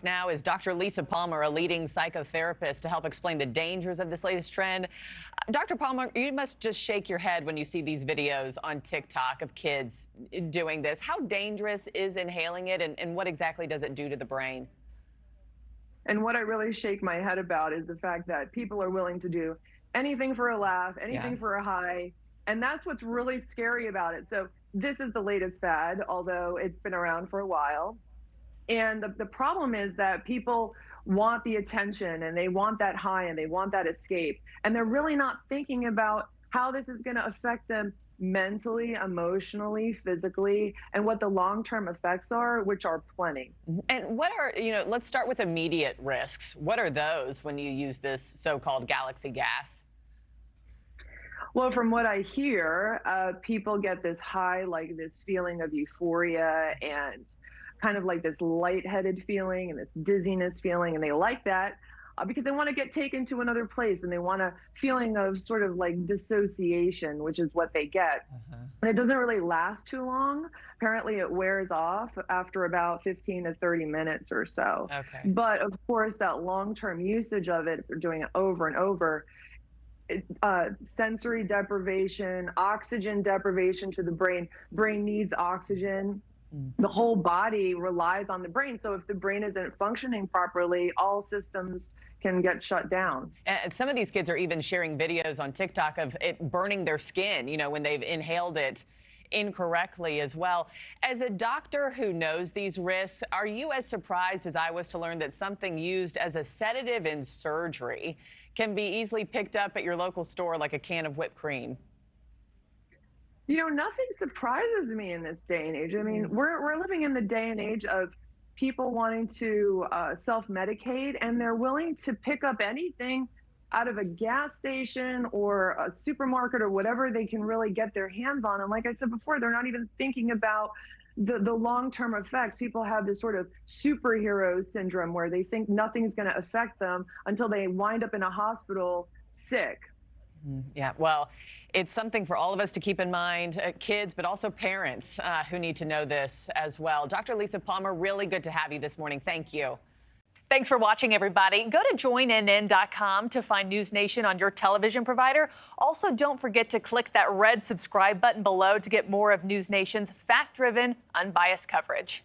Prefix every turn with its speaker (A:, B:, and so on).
A: Now is Dr. Lisa Palmer, a leading psychotherapist, to help explain the dangers of this latest trend. Dr. Palmer, you must just shake your head when you see these videos on TikTok of kids doing this. How dangerous is inhaling it, and what exactly does it do to the brain?
B: And what I really shake my head about is the fact that people are willing to do anything for a laugh, anything for a high, and that's what's really scary about it. So this is the latest fad, although it's been around for a while. And the problem is that people want the attention and they want that high and they want that escape. And they're really not thinking about how this is going to affect them mentally, emotionally, physically, and what the long-term effects are, which are plenty.
A: And what are, let's start with immediate risks. What are those when you use this so-called galaxy gas?
B: Well, from what I hear, people get this high, like this feeling of euphoria and kind of like this lightheaded feeling and this dizziness feeling, and they like that because they want to get taken to another place and they want a feeling of sort of like dissociation, which is what they get. And it doesn't really last too long. Apparently it wears off after about 15 to 30 minutes or so. But of course, that long-term usage of it, if they're doing it over and over, sensory deprivation, oxygen deprivation to the brain. Brain needs oxygen. The whole body relies on the brain. So if the brain isn't functioning properly, all systems can get shut down.
A: And some of these kids are even sharing videos on TikTok of it burning their skin, when they've inhaled it incorrectly as well. As a doctor who knows these risks, are you as surprised as I was to learn that something used as a sedative in surgery can be easily picked up at your local store like a can of whipped cream?
B: Nothing surprises me in this day and age. I mean, we're living in the day and age of people wanting to self-medicate, and they're willing to pick up anything out of a gas station or a supermarket or whatever they can really get their hands on. And like I said before, they're not even thinking about the long-term effects. People have this sort of superhero syndrome where they think nothing's going to affect them until they wind up in a hospital sick.
A: Yeah, well, it's something for all of us to keep in mind, kids, but also parents who need to know this as well. Dr. Lisa Palmer, really good to have you this morning. Thank you.
C: Thanks for watching, everybody. Go to joinnn.com to find NewsNation on your television provider. Also, don't forget to click that red subscribe button below to get more of NewsNation's fact-driven, unbiased coverage.